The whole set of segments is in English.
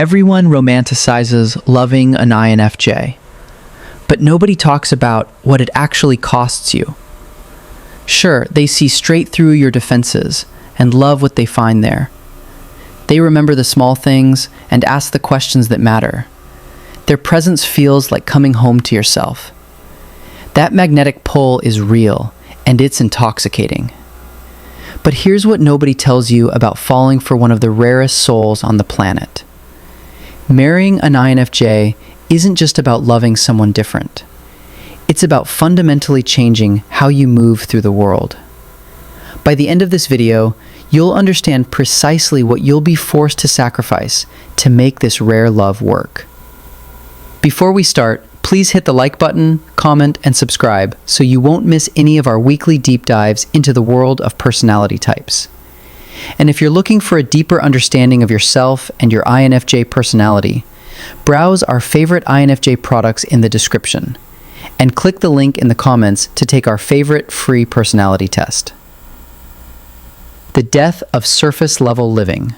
Everyone romanticizes loving an INFJ, but nobody talks about what it actually costs you. Sure, they see straight through your defenses and love what they find there. They remember the small things and ask the questions that matter. Their presence feels like coming home to yourself. That magnetic pull is real, and it's intoxicating. But here's what nobody tells you about falling for one of the rarest souls on the planet. Marrying an INFJ isn't just about loving someone different. It's about fundamentally changing how you move through the world. By the end of this video, you'll understand precisely what you'll be forced to sacrifice to make this rare love work. Before we start, please hit the like button, comment, and subscribe so you won't miss any of our weekly deep dives into the world of personality types. And if you're looking for a deeper understanding of yourself and your INFJ personality, browse our favorite INFJ products in the description, and click the link in the comments to take our favorite free personality test. The death of surface-level living.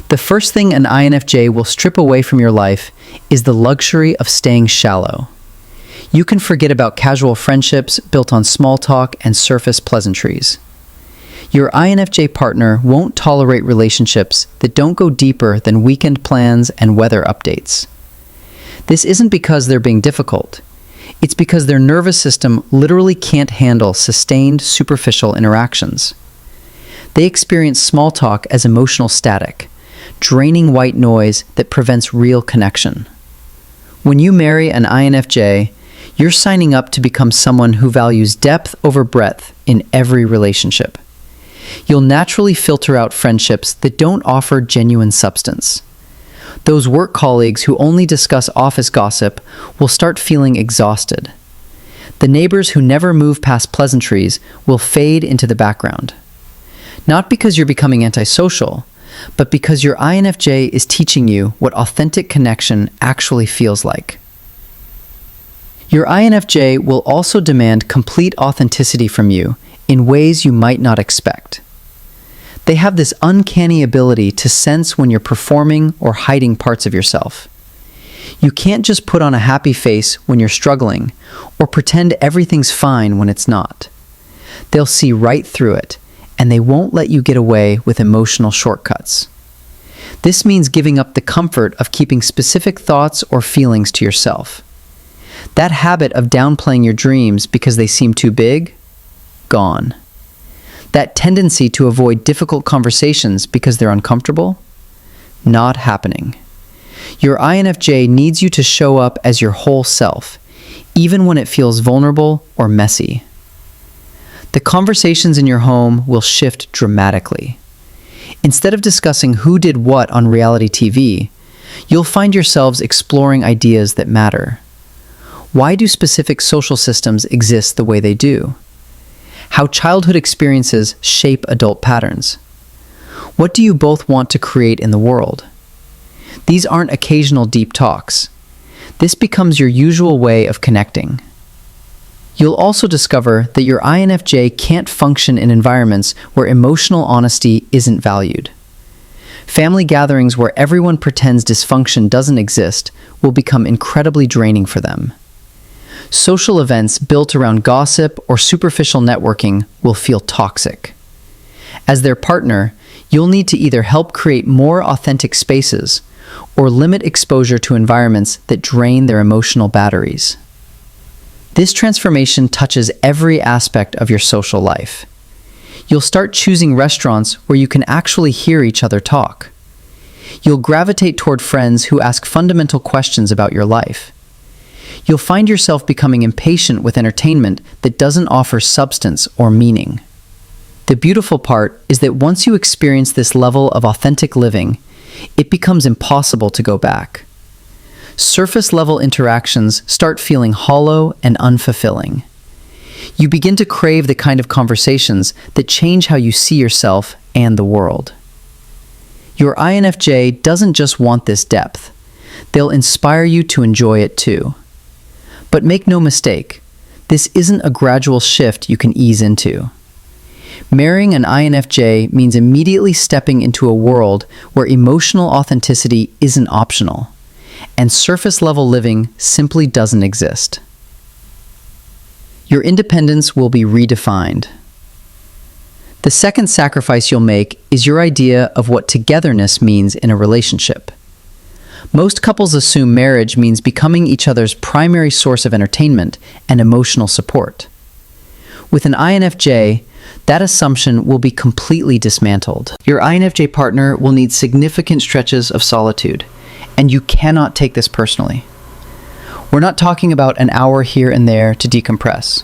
The first thing an INFJ will strip away from your life is the luxury of staying shallow. You can forget about casual friendships built on small talk and surface pleasantries. Your INFJ partner won't tolerate relationships that don't go deeper than weekend plans and weather updates. This isn't because they're being difficult. It's because their nervous system literally can't handle sustained, superficial interactions. They experience small talk as emotional static, draining white noise that prevents real connection. When you marry an INFJ, you're signing up to become someone who values depth over breadth in every relationship. You'll naturally filter out friendships that don't offer genuine substance. Those work colleagues who only discuss office gossip will start feeling exhausted. The neighbors who never move past pleasantries will fade into the background. Not because you're becoming antisocial, but because your INFJ is teaching you what authentic connection actually feels like. Your INFJ will also demand complete authenticity from you in ways you might not expect. They have this uncanny ability to sense when you're performing or hiding parts of yourself. You can't just put on a happy face when you're struggling or pretend everything's fine when it's not. They'll see right through it, and they won't let you get away with emotional shortcuts. This means giving up the comfort of keeping specific thoughts or feelings to yourself. That habit of downplaying your dreams because they seem too big? Gone. That tendency to avoid difficult conversations because they're uncomfortable? Not happening. Your INFJ needs you to show up as your whole self, even when it feels vulnerable or messy. The conversations in your home will shift dramatically. Instead of discussing who did what on reality TV, you'll find yourselves exploring ideas that matter. Why do specific social systems exist the way they do? How childhood experiences shape adult patterns. What do you both want to create in the world? These aren't occasional deep talks. This becomes your usual way of connecting. You'll also discover that your INFJ can't function in environments where emotional honesty isn't valued. Family gatherings where everyone pretends dysfunction doesn't exist will become incredibly draining for them. Social events built around gossip or superficial networking will feel toxic. As their partner, you'll need to either help create more authentic spaces or limit exposure to environments that drain their emotional batteries. This transformation touches every aspect of your social life. You'll start choosing restaurants where you can actually hear each other talk. You'll gravitate toward friends who ask fundamental questions about your life. You'll find yourself becoming impatient with entertainment that doesn't offer substance or meaning. The beautiful part is that once you experience this level of authentic living, it becomes impossible to go back. Surface-level interactions start feeling hollow and unfulfilling. You begin to crave the kind of conversations that change how you see yourself and the world. Your INFJ doesn't just want this depth. They'll inspire you to enjoy it too. But make no mistake, this isn't a gradual shift you can ease into. Marrying an INFJ means immediately stepping into a world where emotional authenticity isn't optional, and surface-level living simply doesn't exist. Your independence will be redefined. The second sacrifice you'll make is your idea of what togetherness means in a relationship. Most couples assume marriage means becoming each other's primary source of entertainment and emotional support. With an INFJ, that assumption will be completely dismantled. Your INFJ partner will need significant stretches of solitude, and you cannot take this personally. We're not talking about an hour here and there to decompress.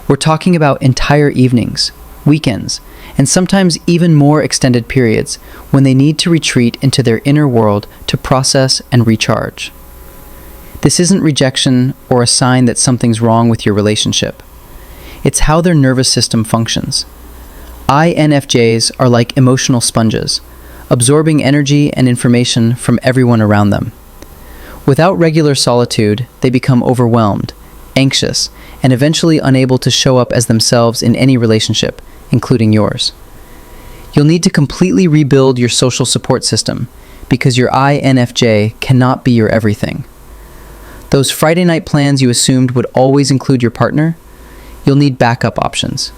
We're talking about entire evenings, weekends, and sometimes even more extended periods when they need to retreat into their inner world to process and recharge. This isn't rejection or a sign that something's wrong with your relationship. It's how their nervous system functions. INFJs are like emotional sponges, absorbing energy and information from everyone around them. Without regular solitude, they become overwhelmed, anxious, and eventually unable to show up as themselves in any relationship, including yours. You'll need to completely rebuild your social support system because your INFJ cannot be your everything. Those Friday night plans you assumed would always include your partner, you'll need backup options.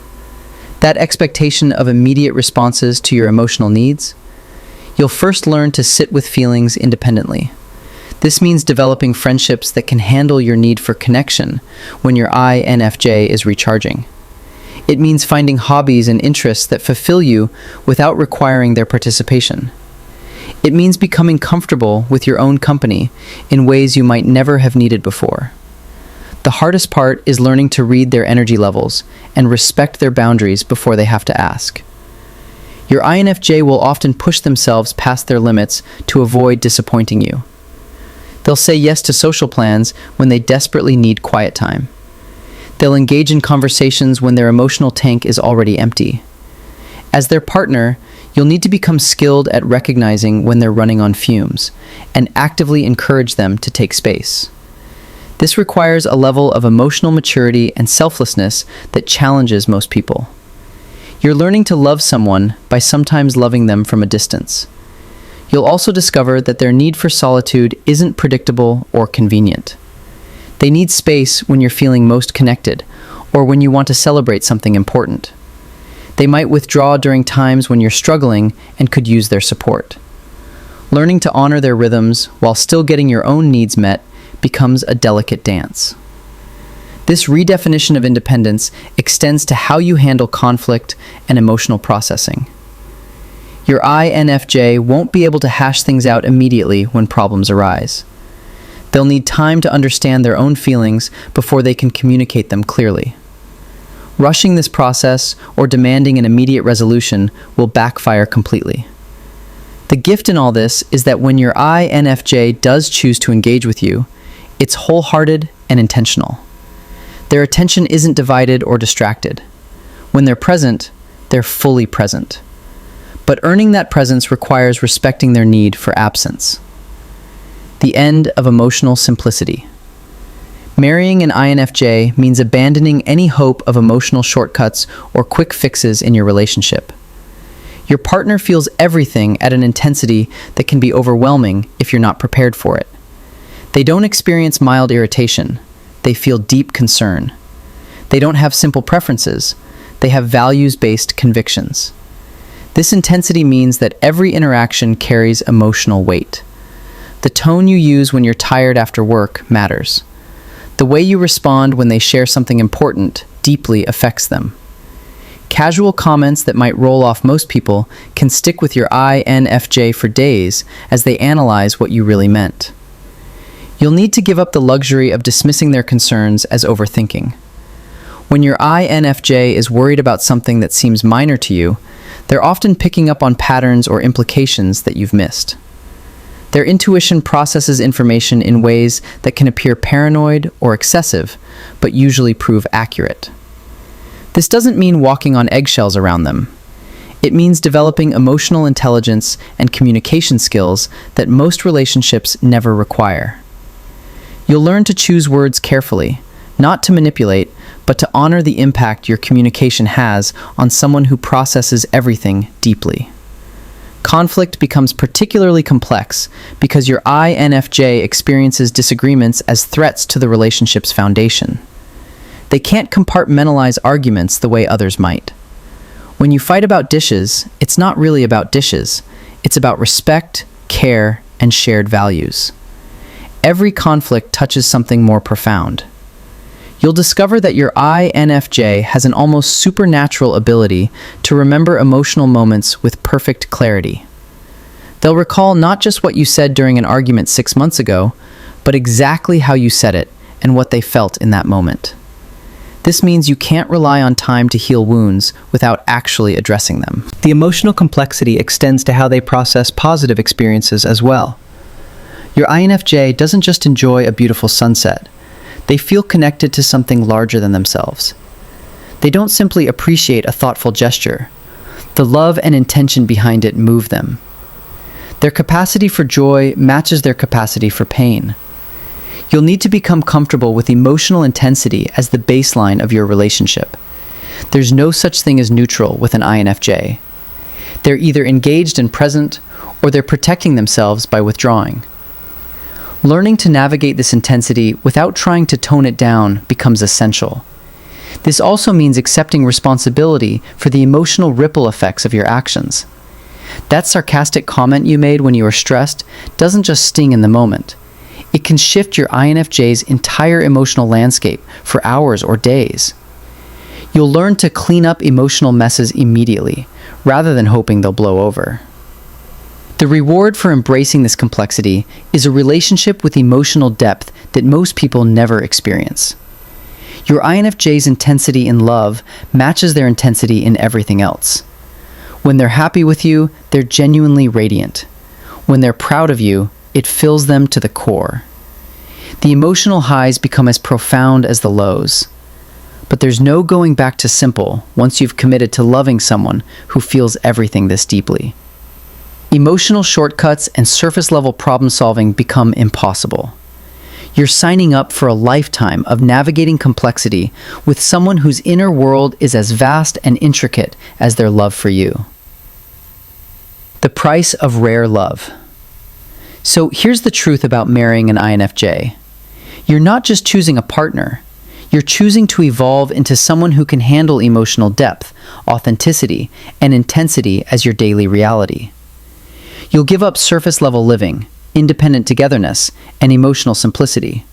That expectation of immediate responses to your emotional needs, you'll first learn to sit with feelings independently. This means developing friendships that can handle your need for connection when your INFJ is recharging. It means finding hobbies and interests that fulfill you without requiring their participation. It means becoming comfortable with your own company in ways you might never have needed before. The hardest part is learning to read their energy levels and respect their boundaries before they have to ask. Your INFJ will often push themselves past their limits to avoid disappointing you. They'll say yes to social plans when they desperately need quiet time. They'll engage in conversations when their emotional tank is already empty. As their partner, you'll need to become skilled at recognizing when they're running on fumes and actively encourage them to take space. This requires a level of emotional maturity and selflessness that challenges most people. You're learning to love someone by sometimes loving them from a distance. You'll also discover that their need for solitude isn't predictable or convenient. They need space when you're feeling most connected or when you want to celebrate something important. They might withdraw during times when you're struggling and could use their support. Learning to honor their rhythms while still getting your own needs met becomes a delicate dance. This redefinition of independence extends to how you handle conflict and emotional processing. Your INFJ won't be able to hash things out immediately when problems arise. They'll need time to understand their own feelings before they can communicate them clearly. Rushing this process or demanding an immediate resolution will backfire completely. The gift in all this is that when your INFJ does choose to engage with you, it's wholehearted and intentional. Their attention isn't divided or distracted. When they're present, they're fully present. But earning that presence requires respecting their need for absence. The end of emotional simplicity. Marrying an INFJ means abandoning any hope of emotional shortcuts or quick fixes in your relationship. Your partner feels everything at an intensity that can be overwhelming if you're not prepared for it. They don't experience mild irritation. They feel deep concern. They don't have simple preferences. They have values-based convictions. This intensity means that every interaction carries emotional weight. The tone you use when you're tired after work matters. The way you respond when they share something important deeply affects them. Casual comments that might roll off most people can stick with your INFJ for days as they analyze what you really meant. You'll need to give up the luxury of dismissing their concerns as overthinking. When your INFJ is worried about something that seems minor to you, they're often picking up on patterns or implications that you've missed. Their intuition processes information in ways that can appear paranoid or excessive, but usually prove accurate. This doesn't mean walking on eggshells around them. It means developing emotional intelligence and communication skills that most relationships never require. You'll learn to choose words carefully, not to manipulate, but to honor the impact your communication has on someone who processes everything deeply. Conflict becomes particularly complex because your INFJ experiences disagreements as threats to the relationship's foundation. They can't compartmentalize arguments the way others might. When you fight about dishes, it's not really about dishes. It's about respect, care, and shared values. Every conflict touches something more profound. You'll discover that your INFJ has an almost supernatural ability to remember emotional moments with perfect clarity. They'll recall not just what you said during an argument 6 months ago, but exactly how you said it and what they felt in that moment. This means you can't rely on time to heal wounds without actually addressing them. The emotional complexity extends to how they process positive experiences as well. Your INFJ doesn't just enjoy a beautiful sunset. They feel connected to something larger than themselves. They don't simply appreciate a thoughtful gesture. The love and intention behind it move them. Their capacity for joy matches their capacity for pain. You'll need to become comfortable with emotional intensity as the baseline of your relationship. There's no such thing as neutral with an INFJ. They're either engaged and present, or they're protecting themselves by withdrawing. Learning to navigate this intensity without trying to tone it down becomes essential. This also means accepting responsibility for the emotional ripple effects of your actions. That sarcastic comment you made when you were stressed doesn't just sting in the moment. It can shift your INFJ's entire emotional landscape for hours or days. You'll learn to clean up emotional messes immediately, rather than hoping they'll blow over. The reward for embracing this complexity is a relationship with emotional depth that most people never experience. Your INFJ's intensity in love matches their intensity in everything else. When they're happy with you, they're genuinely radiant. When they're proud of you, it fills them to the core. The emotional highs become as profound as the lows. But there's no going back to simple once you've committed to loving someone who feels everything this deeply. Emotional shortcuts and surface-level problem-solving become impossible. You're signing up for a lifetime of navigating complexity with someone whose inner world is as vast and intricate as their love for you. The price of rare love. So here's the truth about marrying an INFJ. You're not just choosing a partner. You're choosing to evolve into someone who can handle emotional depth, authenticity, and intensity as your daily reality. You'll give up surface-level living, independent togetherness, and emotional simplicity.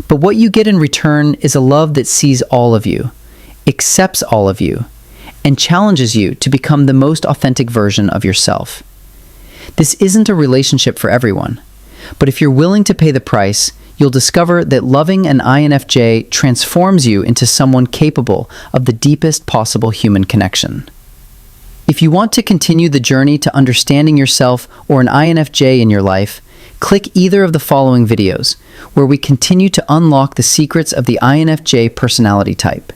But what you get in return is a love that sees all of you, accepts all of you, and challenges you to become the most authentic version of yourself. This isn't a relationship for everyone, but if you're willing to pay the price, you'll discover that loving an INFJ transforms you into someone capable of the deepest possible human connection. If you want to continue the journey to understanding yourself or an INFJ in your life, click either of the following videos, where we continue to unlock the secrets of the INFJ personality type.